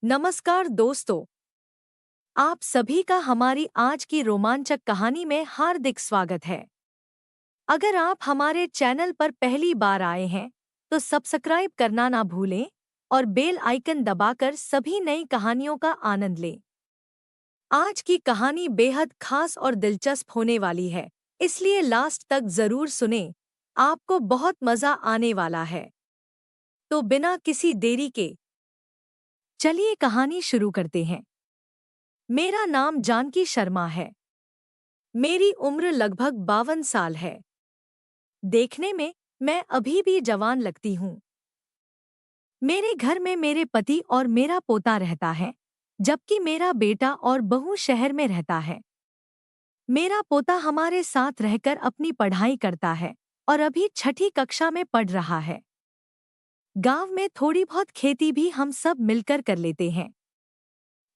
नमस्कार दोस्तों, आप सभी का हमारी आज की रोमांचक कहानी में हार्दिक स्वागत है। अगर आप हमारे चैनल पर पहली बार आए हैं, तो सब्सक्राइब करना ना भूलें और बेल आइकन दबाकर सभी नई कहानियों का आनंद लें। आज की कहानी बेहद खास और दिलचस्प होने वाली है, इसलिए लास्ट तक जरूर सुनें, आपको बहुत मजा आने वाला है। तो बिना किसी देरी के चलिए कहानी शुरू करते हैं। मेरा नाम जानकी शर्मा है। मेरी उम्र लगभग 52 साल है। देखने में मैं अभी भी जवान लगती हूँ। मेरे घर में मेरे पति और मेरा पोता रहता है, जबकि मेरा बेटा और बहू शहर में रहता है। मेरा पोता हमारे साथ रहकर अपनी पढ़ाई करता है और अभी 6ठी कक्षा में पढ़ रहा है। गांव में थोड़ी बहुत खेती भी हम सब मिलकर कर लेते हैं।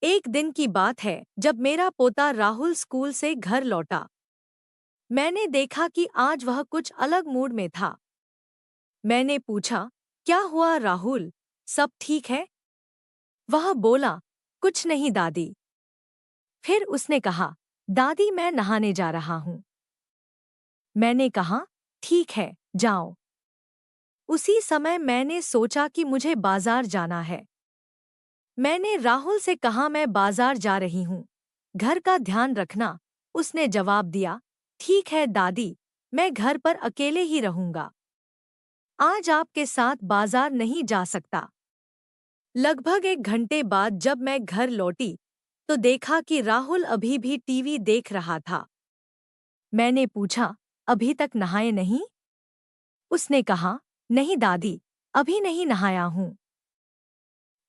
एक दिन की बात है जब मेरा पोता राहुल स्कूल से घर लौटा। मैंने देखा कि आज वह कुछ अलग मूड में था। मैंने पूछा, क्या हुआ राहुल, सब ठीक है? वह बोला, कुछ नहीं दादी। फिर उसने कहा, दादी मैं नहाने जा रहा हूँ। मैंने कहा, ठीक है, जाओ। उसी समय मैंने सोचा कि मुझे बाजार जाना है। मैंने राहुल से कहा, मैं बाजार जा रही हूँ, घर का ध्यान रखना। उसने जवाब दिया, ठीक है दादी, मैं घर पर अकेले ही रहूंगा। आज आपके साथ बाजार नहीं जा सकता। लगभग 1 घंटे बाद जब मैं घर लौटी, तो देखा कि राहुल अभी भी टीवी देख रहा था। मैंने पूछा, अभी तक नहाए नहीं? उसने कहा, नहीं दादी, अभी नहीं नहाया हूँ,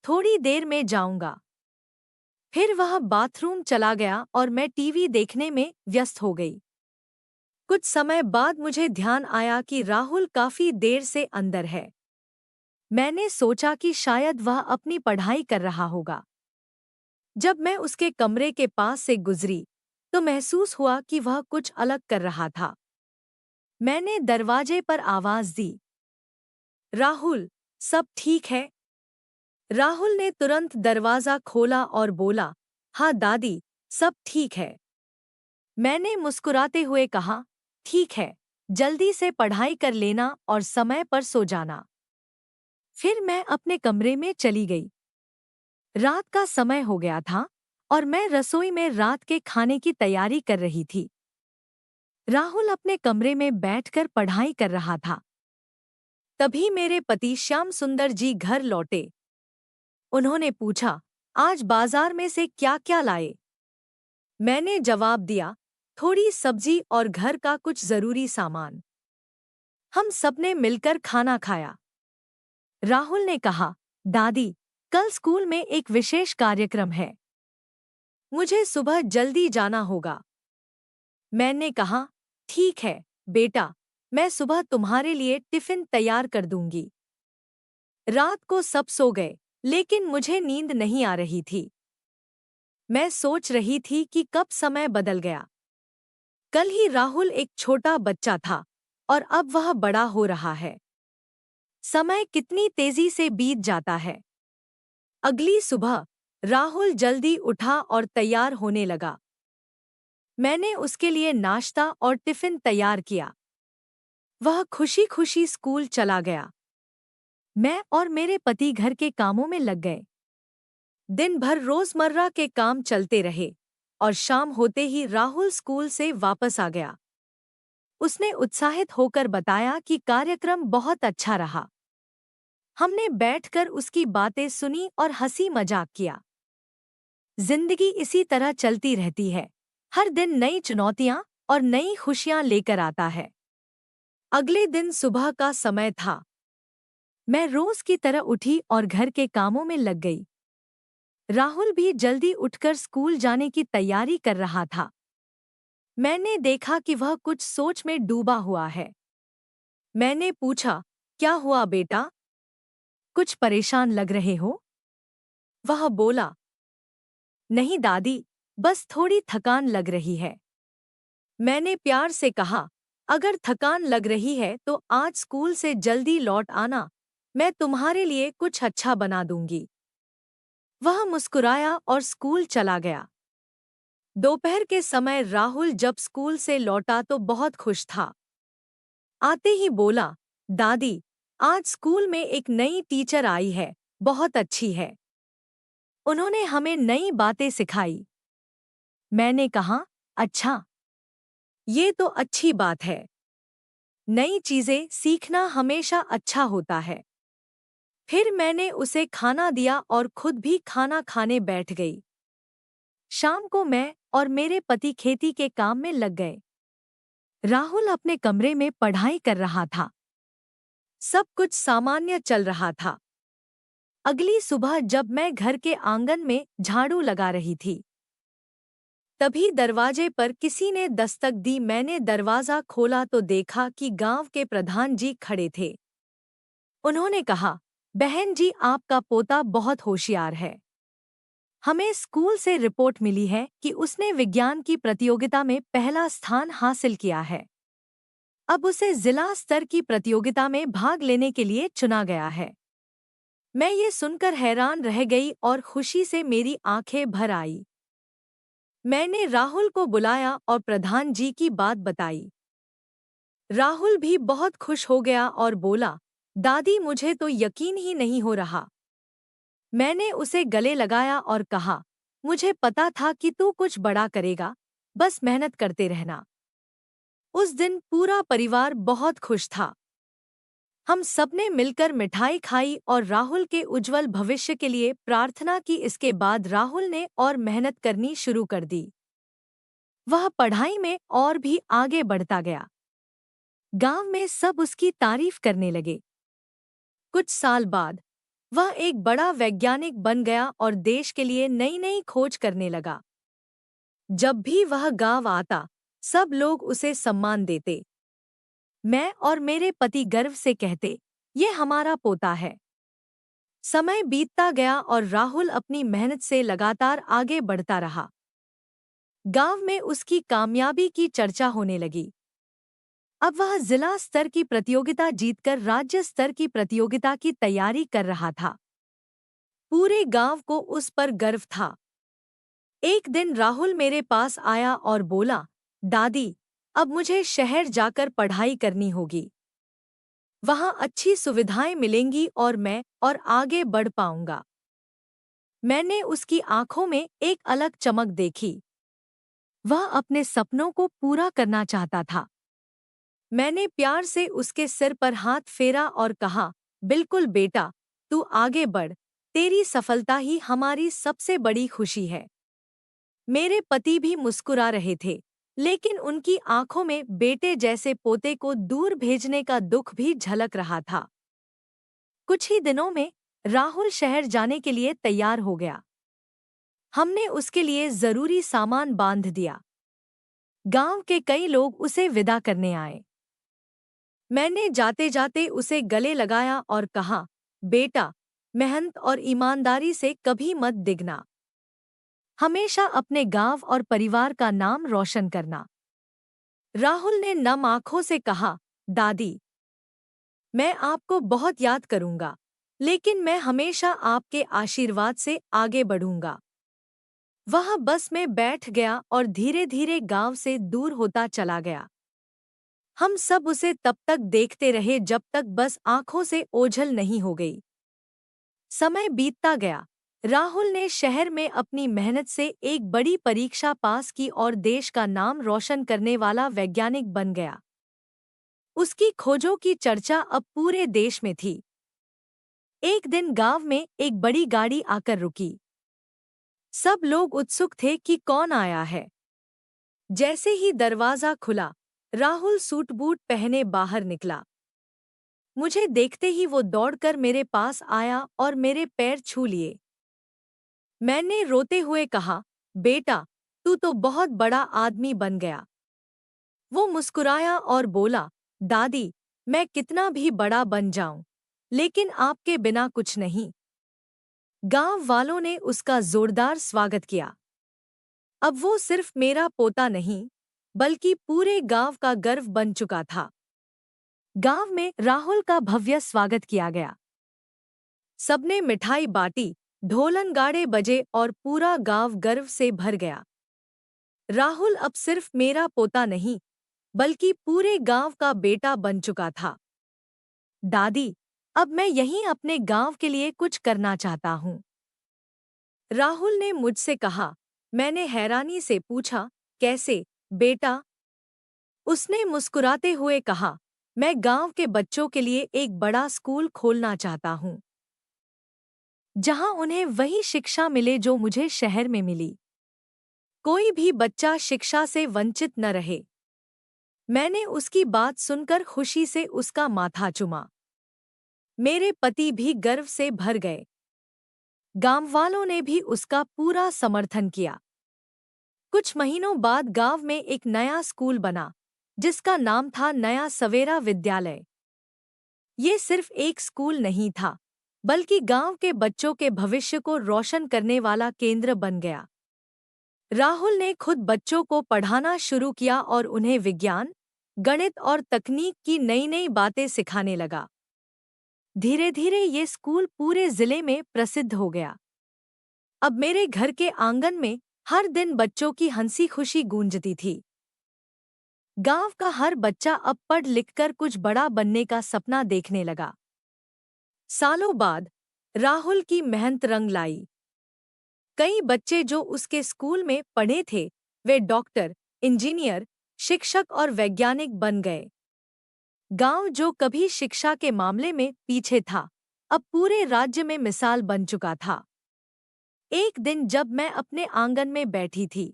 थोड़ी देर में जाऊंगा। फिर वह बाथरूम चला गया और मैं टीवी देखने में व्यस्त हो गई। कुछ समय बाद मुझे ध्यान आया कि राहुल काफी देर से अंदर है। मैंने सोचा कि शायद वह अपनी पढ़ाई कर रहा होगा। जब मैं उसके कमरे के पास से गुजरी, तो महसूस हुआ कि वह कुछ अलग कर रहा था। मैंने दरवाजे पर आवाज दी, राहुल, सब ठीक है? राहुल ने तुरंत दरवाजा खोला और बोला, हाँ दादी, सब ठीक है। मैंने मुस्कुराते हुए कहा, ठीक है, जल्दी से पढ़ाई कर लेना और समय पर सो जाना। फिर मैं अपने कमरे में चली गई। रात का समय हो गया था और मैं रसोई में रात के खाने की तैयारी कर रही थी। राहुल अपने कमरे में बैठकर पढ़ाई कर रहा था। तभी मेरे पति श्याम सुंदर जी घर लौटे। उन्होंने पूछा, आज बाजार में से क्या क्या लाए? मैंने जवाब दिया, थोड़ी सब्जी और घर का कुछ जरूरी सामान। हम सबने मिलकर खाना खाया। राहुल ने कहा, दादी, कल स्कूल में एक विशेष कार्यक्रम है, मुझे सुबह जल्दी जाना होगा। मैंने कहा, ठीक है बेटा, मैं सुबह तुम्हारे लिए टिफिन तैयार कर दूंगी। रात को सब सो गए, लेकिन मुझे नींद नहीं आ रही थी। मैं सोच रही थी कि कब समय बदल गया। कल ही राहुल एक छोटा बच्चा था और अब वह बड़ा हो रहा है। समय कितनी तेजी से बीत जाता है। अगली सुबह राहुल जल्दी उठा और तैयार होने लगा। मैंने उसके लिए नाश्ता और टिफिन तैयार किया। वह खुशी खुशी स्कूल चला गया। मैं और मेरे पति घर के कामों में लग गए। दिन भर रोजमर्रा के काम चलते रहे और शाम होते ही राहुल स्कूल से वापस आ गया। उसने उत्साहित होकर बताया कि कार्यक्रम बहुत अच्छा रहा। हमने बैठकर उसकी बातें सुनी और हंसी मजाक किया। जिंदगी इसी तरह चलती रहती है, हर दिन नई चुनौतियां और नई खुशियां लेकर आता है। अगले दिन सुबह का समय था। मैं रोज की तरह उठी और घर के कामों में लग गई। राहुल भी जल्दी उठकर स्कूल जाने की तैयारी कर रहा था। मैंने देखा कि वह कुछ सोच में डूबा हुआ है। मैंने पूछा, क्या हुआ बेटा, कुछ परेशान लग रहे हो? वह बोला, नहीं दादी, बस थोड़ी थकान लग रही है। मैंने प्यार से कहा, अगर थकान लग रही है तो आज स्कूल से जल्दी लौट आना, मैं तुम्हारे लिए कुछ अच्छा बना दूंगी। वह मुस्कुराया और स्कूल चला गया। दोपहर के समय राहुल जब स्कूल से लौटा तो बहुत खुश था। आते ही बोला, दादी, आज स्कूल में एक नई टीचर आई है, बहुत अच्छी है। उन्होंने हमें नई बातें सिखाई। मैंने कहा, अच्छा, ये तो अच्छी बात है। नई चीजें सीखना हमेशा अच्छा होता है। फिर मैंने उसे खाना दिया और खुद भी खाना खाने बैठ गई। शाम को मैं और मेरे पति खेती के काम में लग गए। राहुल अपने कमरे में पढ़ाई कर रहा था। सब कुछ सामान्य चल रहा था। अगली सुबह जब मैं घर के आंगन में झाड़ू लगा रही थी, तभी दरवाजे पर किसी ने दस्तक दी। मैंने दरवाजा खोला तो देखा कि गांव के प्रधान जी खड़े थे। उन्होंने कहा, बहन जी, आपका पोता बहुत होशियार है। हमें स्कूल से रिपोर्ट मिली है कि उसने विज्ञान की प्रतियोगिता में पहला स्थान हासिल किया है। अब उसे जिला स्तर की प्रतियोगिता में भाग लेने के लिए चुना गया है। मैं ये सुनकर हैरान रह गई और खुशी से मेरी आंखें भर आई। मैंने राहुल को बुलाया और प्रधान जी की बात बताई। राहुल भी बहुत खुश हो गया और बोला, दादी, मुझे तो यकीन ही नहीं हो रहा। मैंने उसे गले लगाया और कहा, मुझे पता था कि तू कुछ बड़ा करेगा, बस मेहनत करते रहना। उस दिन पूरा परिवार बहुत खुश था। हम सबने मिलकर मिठाई खाई और राहुल के उज्जवल भविष्य के लिए प्रार्थना की। इसके बाद राहुल ने और मेहनत करनी शुरू कर दी। वह पढ़ाई में और भी आगे बढ़ता गया। गांव में सब उसकी तारीफ करने लगे। कुछ साल बाद वह एक बड़ा वैज्ञानिक बन गया और देश के लिए नई नई खोज करने लगा। जब भी वह गांव आता, सब लोग उसे सम्मान देते। मैं और मेरे पति गर्व से कहते, ये हमारा पोता है। समय बीतता गया और राहुल अपनी मेहनत से लगातार आगे बढ़ता रहा। गांव में उसकी कामयाबी की चर्चा होने लगी। अब वह जिला स्तर की प्रतियोगिता जीतकर राज्य स्तर की प्रतियोगिता की तैयारी कर रहा था। पूरे गांव को उस पर गर्व था। एक दिन राहुल मेरे पास आया और बोला, दादी, अब मुझे शहर जाकर पढ़ाई करनी होगी। वहां अच्छी सुविधाएं मिलेंगी और मैं और आगे बढ़ पाऊंगा। मैंने उसकी आंखों में एक अलग चमक देखी। वह अपने सपनों को पूरा करना चाहता था। मैंने प्यार से उसके सिर पर हाथ फेरा और कहा, बिल्कुल बेटा, तू आगे बढ़। तेरी सफलता ही हमारी सबसे बड़ी खुशी है। मेरे पति भी मुस्कुरा रहे थे, लेकिन उनकी आंखों में बेटे जैसे पोते को दूर भेजने का दुख भी झलक रहा था। कुछ ही दिनों में राहुल शहर जाने के लिए तैयार हो गया। हमने उसके लिए जरूरी सामान बांध दिया। गांव के कई लोग उसे विदा करने आए। मैंने जाते जाते उसे गले लगाया और कहा, बेटा, मेहनत और ईमानदारी से कभी मत डिगना। हमेशा अपने गांव और परिवार का नाम रोशन करना। राहुल ने नम आंखों से कहा, दादी, मैं आपको बहुत याद करूंगा, लेकिन मैं हमेशा आपके आशीर्वाद से आगे बढ़ूंगा। वह बस में बैठ गया और धीरे धीरे गांव से दूर होता चला गया। हम सब उसे तब तक देखते रहे जब तक बस आंखों से ओझल नहीं हो गई। समय बीतता गया। राहुल ने शहर में अपनी मेहनत से एक बड़ी परीक्षा पास की और देश का नाम रोशन करने वाला वैज्ञानिक बन गया। उसकी खोजों की चर्चा अब पूरे देश में थी। एक दिन गांव में एक बड़ी गाड़ी आकर रुकी। सब लोग उत्सुक थे कि कौन आया है। जैसे ही दरवाजा खुला, राहुल सूट बूट पहने बाहर निकला। मुझे देखते ही वो दौड़कर मेरे पास आया और मेरे पैर छू लिए। मैंने रोते हुए कहा, बेटा, तू तो बहुत बड़ा आदमी बन गया। वो मुस्कुराया और बोला, दादी, मैं कितना भी बड़ा बन जाऊं, लेकिन आपके बिना कुछ नहीं। गांव वालों ने उसका जोरदार स्वागत किया। अब वो सिर्फ मेरा पोता नहीं, बल्कि पूरे गांव का गर्व बन चुका था। गांव में राहुल का भव्य स्वागत किया गया। सबने मिठाई बांटी, ढोलन गाड़े बजे और पूरा गांव गर्व से भर गया। राहुल अब सिर्फ मेरा पोता नहीं, बल्कि पूरे गांव का बेटा बन चुका था। दादी, अब मैं यहीं अपने गांव के लिए कुछ करना चाहता हूँ, राहुल ने मुझसे कहा। मैंने हैरानी से पूछा, कैसे, बेटा? उसने मुस्कुराते हुए कहा, मैं गांव के बच्चों के लिए एक बड़ा स्कूल खोलना चाहता हूँ, जहां उन्हें वही शिक्षा मिले जो मुझे शहर में मिली। कोई भी बच्चा शिक्षा से वंचित न रहे। मैंने उसकी बात सुनकर खुशी से उसका माथा चूमा। मेरे पति भी गर्व से भर गए। गांव वालों ने भी उसका पूरा समर्थन किया। कुछ महीनों बाद गांव में एक नया स्कूल बना, जिसका नाम था नया सवेरा विद्यालय। ये सिर्फ एक स्कूल नहीं था, बल्कि गांव के बच्चों के भविष्य को रोशन करने वाला केंद्र बन गया। राहुल ने खुद बच्चों को पढ़ाना शुरू किया और उन्हें विज्ञान, गणित और तकनीक की नई नई बातें सिखाने लगा। धीरे धीरे ये स्कूल पूरे जिले में प्रसिद्ध हो गया। अब मेरे घर के आंगन में हर दिन बच्चों की हंसी खुशी गूंजती थी। गांव का हर बच्चा अब पढ़ लिखकर कुछ बड़ा बनने का सपना देखने लगा। सालों बाद राहुल की मेहनत रंग लाई। कई बच्चे जो उसके स्कूल में पढ़े थे, वे डॉक्टर, इंजीनियर, शिक्षक और वैज्ञानिक बन गए। गांव जो कभी शिक्षा के मामले में पीछे था, अब पूरे राज्य में मिसाल बन चुका था। एक दिन जब मैं अपने आंगन में बैठी थी,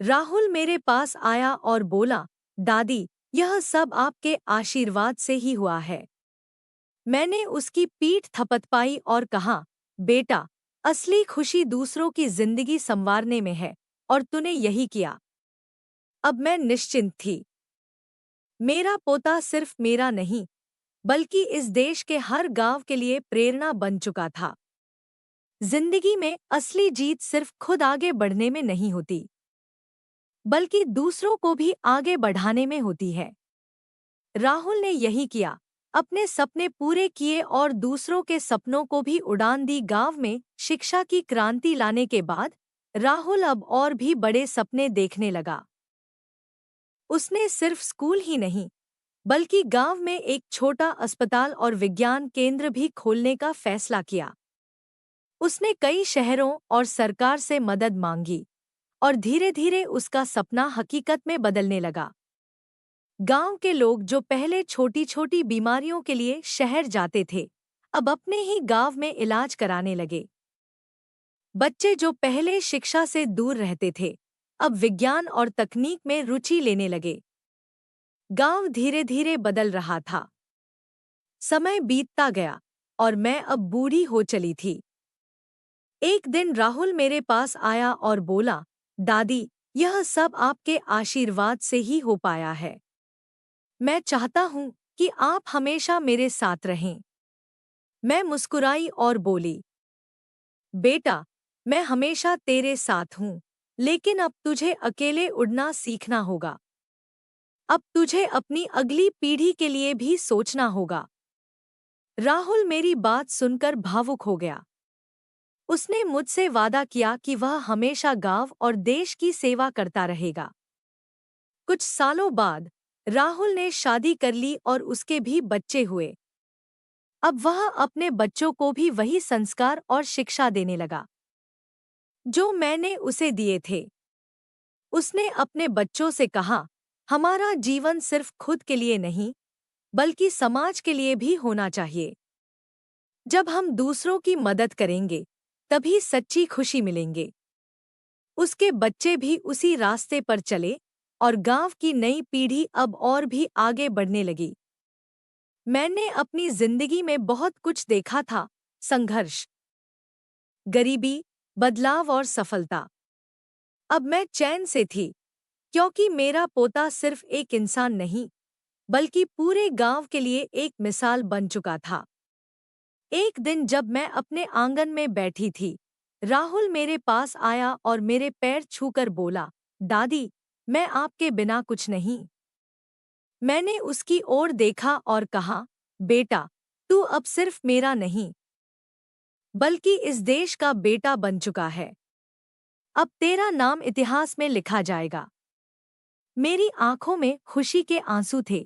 राहुल मेरे पास आया और बोला, दादी, यह सब आपके आशीर्वाद से ही हुआ है। मैंने उसकी पीठ थपथपाई और कहा, बेटा, असली खुशी दूसरों की जिंदगी संवारने में है, और तूने यही किया। अब मैं निश्चिंत थी। मेरा पोता सिर्फ मेरा नहीं, बल्कि इस देश के हर गांव के लिए प्रेरणा बन चुका था। जिंदगी में असली जीत सिर्फ खुद आगे बढ़ने में नहीं होती, बल्कि दूसरों को भी आगे बढ़ाने में होती है। राहुल ने यही किया, अपने सपने पूरे किए और दूसरों के सपनों को भी उड़ान दी। गांव में शिक्षा की क्रांति लाने के बाद राहुल अब और भी बड़े सपने देखने लगा। उसने सिर्फ स्कूल ही नहीं, बल्कि गांव में एक छोटा अस्पताल और विज्ञान केंद्र भी खोलने का फैसला किया। उसने कई शहरों और सरकार से मदद मांगी, और धीरे धीरे उसका सपना हकीकत में बदलने लगा। गांव के लोग जो पहले छोटी छोटी बीमारियों के लिए शहर जाते थे, अब अपने ही गांव में इलाज कराने लगे। बच्चे जो पहले शिक्षा से दूर रहते थे, अब विज्ञान और तकनीक में रुचि लेने लगे। गांव धीरे धीरे बदल रहा था। समय बीतता गया और मैं अब बूढ़ी हो चली थी। एक दिन राहुल मेरे पास आया और बोला, दादी, यह सब आपके आशीर्वाद से ही हो पाया है। मैं चाहता हूं कि आप हमेशा मेरे साथ रहें। मैं मुस्कुराई और बोली, बेटा, मैं हमेशा तेरे साथ हूं, लेकिन अब तुझे अकेले उड़ना सीखना होगा। अब तुझे अपनी अगली पीढ़ी के लिए भी सोचना होगा। राहुल मेरी बात सुनकर भावुक हो गया। उसने मुझसे वादा किया कि वह हमेशा गांव और देश की सेवा करता रहेगा। कुछ सालों बाद राहुल ने शादी कर ली और उसके भी बच्चे हुए। अब वह अपने बच्चों को भी वही संस्कार और शिक्षा देने लगा जो मैंने उसे दिए थे। उसने अपने बच्चों से कहा, हमारा जीवन सिर्फ खुद के लिए नहीं, बल्कि समाज के लिए भी होना चाहिए। जब हम दूसरों की मदद करेंगे, तभी सच्ची खुशी मिलेंगे। उसके बच्चे भी उसी रास्ते पर चले और गांव की नई पीढ़ी अब और भी आगे बढ़ने लगी। मैंने अपनी जिंदगी में बहुत कुछ देखा था, संघर्ष, गरीबी, बदलाव और सफलता। अब मैं चैन से थी, क्योंकि मेरा पोता सिर्फ एक इंसान नहीं, बल्कि पूरे गांव के लिए एक मिसाल बन चुका था। एक दिन जब मैं अपने आंगन में बैठी थी, राहुल मेरे पास आया और मेरे पैर छूकर बोला, दादी, मैं आपके बिना कुछ नहीं। मैंने उसकी ओर देखा और कहा, बेटा, तू अब सिर्फ मेरा नहीं, बल्कि इस देश का बेटा बन चुका है। अब तेरा नाम इतिहास में लिखा जाएगा। मेरी आंखों में खुशी के आंसू थे,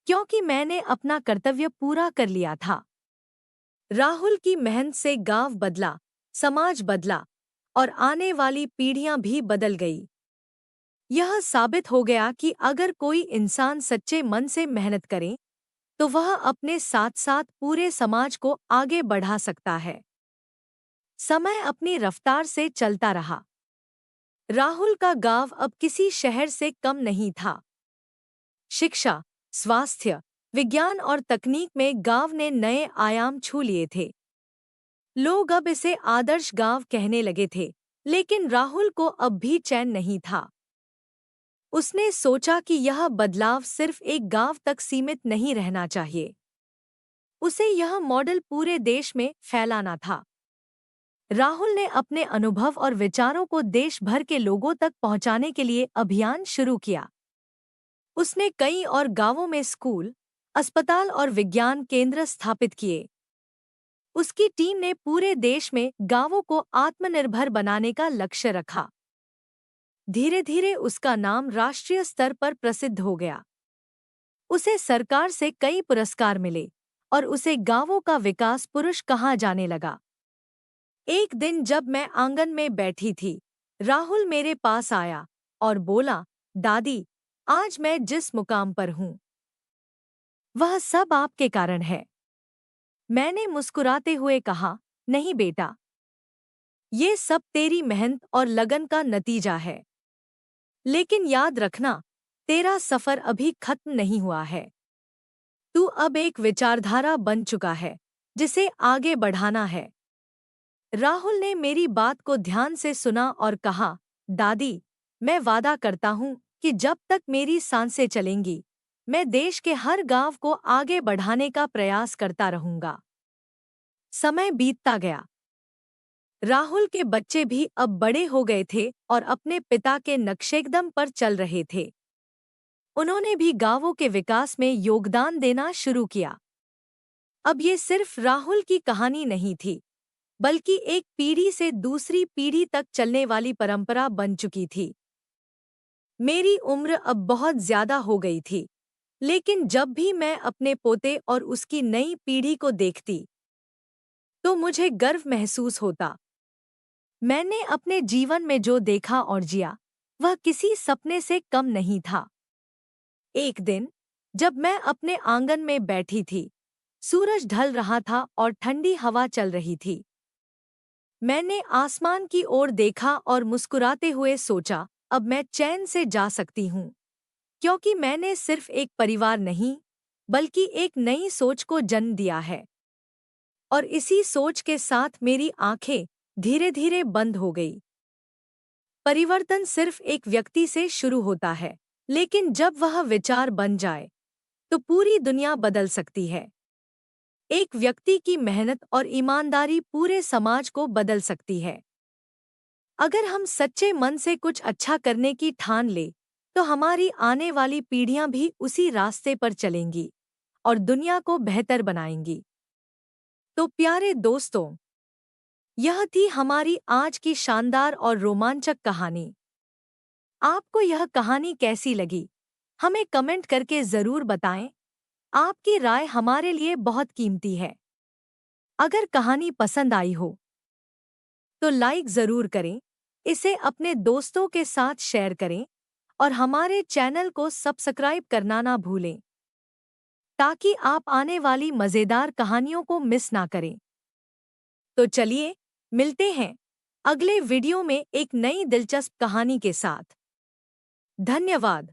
क्योंकि मैंने अपना कर्तव्य पूरा कर लिया था। राहुल की मेहनत से गांव बदला, समाज बदला और आने वाली पीढ़ियां भी बदल गई। यह साबित हो गया कि अगर कोई इंसान सच्चे मन से मेहनत करे, तो वह अपने साथ साथ पूरे समाज को आगे बढ़ा सकता है। समय अपनी रफ्तार से चलता रहा। राहुल का गांव अब किसी शहर से कम नहीं था। शिक्षा, स्वास्थ्य, विज्ञान और तकनीक में गांव ने नए आयाम छू लिए थे। लोग अब इसे आदर्श गांव कहने लगे थे, लेकिन राहुल को अब भी चैन नहीं था। उसने सोचा कि यह बदलाव सिर्फ एक गांव तक सीमित नहीं रहना चाहिए। उसे यह मॉडल पूरे देश में फैलाना था। राहुल ने अपने अनुभव और विचारों को देश भर के लोगों तक पहुंचाने के लिए अभियान शुरू किया। उसने कई और गांवों में स्कूल, अस्पताल और विज्ञान केंद्र स्थापित किए। उसकी टीम ने पूरे देश में गांवों को आत्मनिर्भर बनाने का लक्ष्य रखा। धीरे धीरे उसका नाम राष्ट्रीय स्तर पर प्रसिद्ध हो गया। उसे सरकार से कई पुरस्कार मिले और उसे गांवों का विकास पुरुष कहा जाने लगा। एक दिन जब मैं आंगन में बैठी थी, राहुल मेरे पास आया और बोला, दादी, आज मैं जिस मुकाम पर हूँ, वह सब आपके कारण है। मैंने मुस्कुराते हुए कहा, नहीं बेटा, ये सब तेरी मेहनत और लगन का नतीजा है। लेकिन याद रखना, तेरा सफर अभी खत्म नहीं हुआ है। तू अब एक विचारधारा बन चुका है, जिसे आगे बढ़ाना है। राहुल ने मेरी बात को ध्यान से सुना और कहा, दादी, मैं वादा करता हूँ कि जब तक मेरी सांसें चलेंगी, मैं देश के हर गांव को आगे बढ़ाने का प्रयास करता रहूंगा। समय बीतता गया। राहुल के बच्चे भी अब बड़े हो गए थे और अपने पिता के नक्शेकदम पर चल रहे थे। उन्होंने भी गांवों के विकास में योगदान देना शुरू किया। अब ये सिर्फ राहुल की कहानी नहीं थी, बल्कि एक पीढ़ी से दूसरी पीढ़ी तक चलने वाली परंपरा बन चुकी थी। मेरी उम्र अब बहुत ज्यादा हो गई थी, लेकिन जब भी मैं अपने पोते और उसकी नई पीढ़ी को देखती, तो मुझे गर्व महसूस होता। मैंने अपने जीवन में जो देखा और जिया, वह किसी सपने से कम नहीं था। एक दिन, जब मैं अपने आंगन में बैठी थी, सूरज ढल रहा था और ठंडी हवा चल रही थी। मैंने आसमान की ओर देखा और मुस्कुराते हुए सोचा, अब मैं चैन से जा सकती हूँ, क्योंकि मैंने सिर्फ एक परिवार नहीं, बल्कि एक नई सोच को जन्म दिया है। और इसी सोच के साथ मेरी आंखें धीरे धीरे बंद हो गई। परिवर्तन सिर्फ एक व्यक्ति से शुरू होता है, लेकिन जब वह विचार बन जाए, तो पूरी दुनिया बदल सकती है। एक व्यक्ति की मेहनत और ईमानदारी पूरे समाज को बदल सकती है। अगर हम सच्चे मन से कुछ अच्छा करने की ठान ले, तो हमारी आने वाली पीढ़ियां भी उसी रास्ते पर चलेंगी और दुनिया को बेहतर बनाएंगी। तो प्यारे दोस्तों, यह थी हमारी आज की शानदार और रोमांचक कहानी। आपको यह कहानी कैसी लगी, हमें कमेंट करके ज़रूर बताएं। आपकी राय हमारे लिए बहुत कीमती है। अगर कहानी पसंद आई हो, तो लाइक ज़रूर करें, इसे अपने दोस्तों के साथ शेयर करें और हमारे चैनल को सब्सक्राइब करना ना भूलें, ताकि आप आने वाली मज़ेदार कहानियों को मिस ना करें। तो चलिए, मिलते हैं अगले वीडियो में एक नई दिलचस्प कहानी के साथ। धन्यवाद।